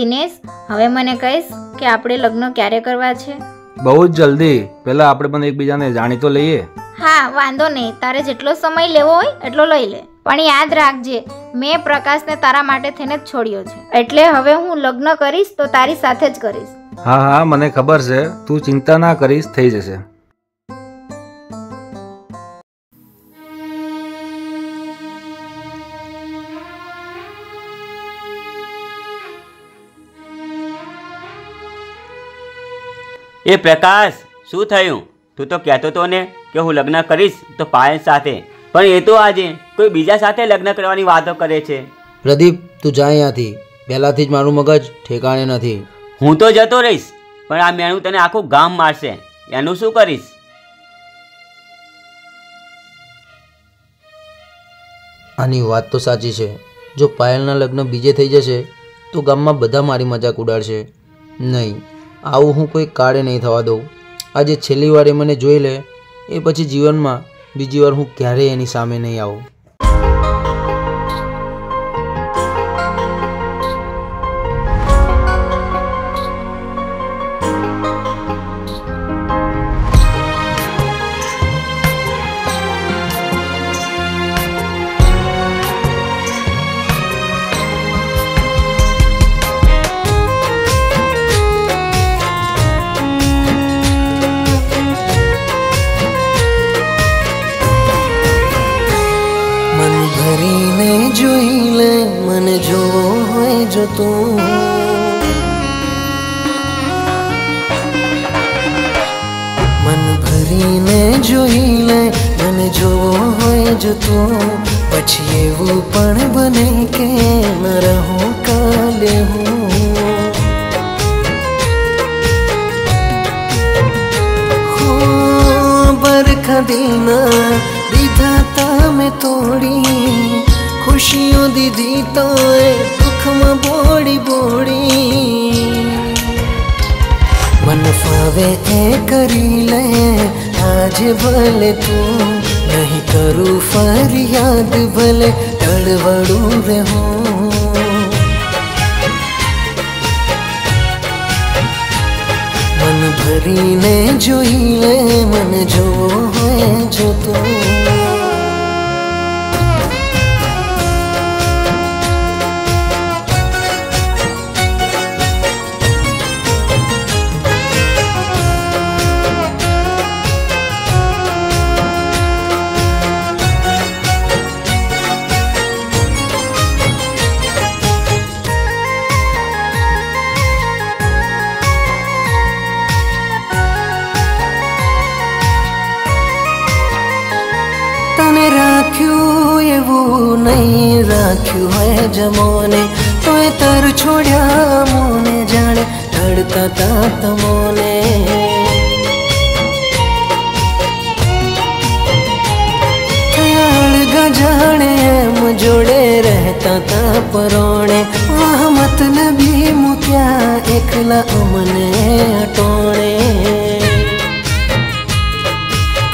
દિનેશ, હવે મને કહીશ કે આપણે લગ્ન ક્યારે કરવા છે? બહુ જ જલ્દી. પહેલા આપણે પણ એકબીજાને જાણી તો લઈએ. હા, વાંધો નહીં, તારે જેટલો સમય લેવો હોય એટલો લઈ લે, પણ યાદ રાખજે મેં પ્રકાશને તારા માટે થઈને જ છોડ્યો છે, એટલે હવે હું લગ્ન કરીશ તો તારી સાથે જ કરીશ. હા હા, મને ખબર છે, તું ચિંતા ના કરીશ, થઈ જશે. એ પ્રકાશ, શું થયું? તું તો કહેતો હતો ને કે હું લગ્ન કરીશ તો પાયલ સાથે, પણ એ તો આજે કોઈ બીજા સાથે લગ્ન કરવાની વાતો કરે છે. પ્રદીપ, તું જા અહીંયાથી. પહેલાથી જ મારું મગજ ઠેકાણે નથી. હું તો જતો રહીશ, પણ આ મેણું તને આખું ગામ મારશે, એનું શું કરીશ? આની વાત તો સાચી છે. જો પાયલના લગ્ન બીજે થઈ જશે તો ગામમાં બધા મારી મજાક ઉડાડશે. નહીં, આવું હું કોઈ કાળે નહીં થવા દઉં. આજે છેલ્લી વાર એ મને જોઈ લે, એ પછી જીવનમાં બીજી વાર હું ક્યારેય એની સામે નહીં આવું. જોઈ લે મને જોવો હોય જો તું, મન ભરીને જોઈ લે મને જોવો હોય જો તું, પછી એવું પણ બને કે ન રહું કાલે હું. બરખા દિલના દીધા તમે તોડી, खुशियों दीदी तो दुख में बोड़ी बोड़ी, मन फावे ए करी ले आज भले तू, नहीं करूँ फरियाद भले टड़वड़ू रहूं. मन भरीने जोई ले मन जो है जो तू. तने राख्યું એવું નહીં રાખ્યું હે જમોને, તોય તર છોડ્યા મોને જાણે તડતા તા તમોને. અળગા જાણે એમ જોડે રહેતા તા પરોણે, વાહ મતલબી મૂક્યા એકલા અમને અટોણે.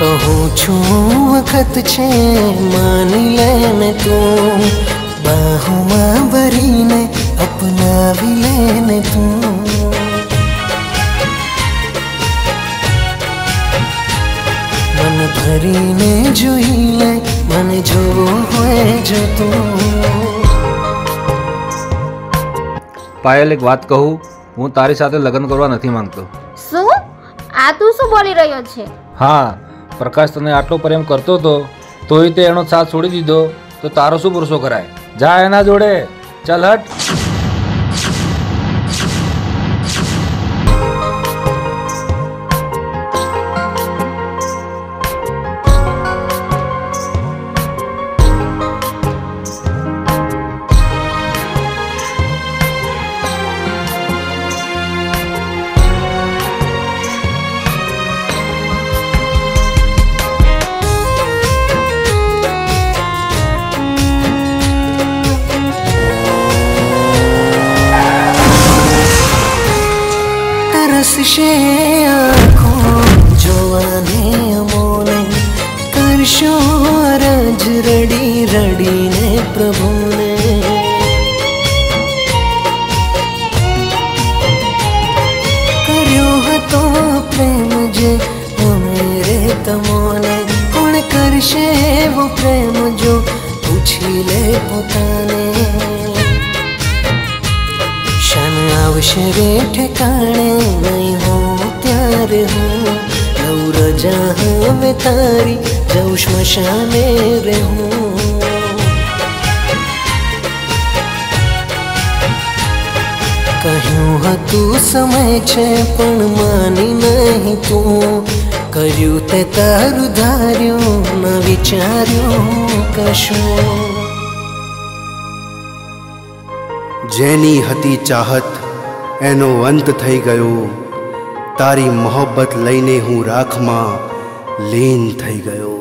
कहूँ छूं वक्त छे मानी लेने तू, बाहुमा भरीने अपनावी लेने तू. मन भरीने जोई ले मन जोवो होय जो તું. પાયલ, એક વાત કહું, હું તારી સાથે લગ્ન કરવા નથી માંગતો. શું? આ તું શું બોલી રહ્યો છે? હા, પ્રકાશ તને આટલો પ્રેમ કરતો હતો તોય તે એનો સાથ છોડી દીધો, તો તારો શું ભરોસો કરાય? જા એના જોડે, ચાલ હટ. હસશે આંખો જોવાને અમોને, કરશો રજ રડી રડીને પ્રભુને. પ્રેમ જો પૂછી લે પોતાને શન આવશે રે ઠેકાણે નહીં હો ત્યારે હું લઉં રજા હવે તારી જઉં સ્મશાને રહું કહ્યું હતું સમય છે પણ માની નહીં તું કર્યું તે તારું ધાર્યું ન વિચાર્યું કશું જેની હતી ચાહત એનો અંત થઈ ગયો તારી મોહબ્બત લઈને હું રાખમાં લીન થઈ ગયો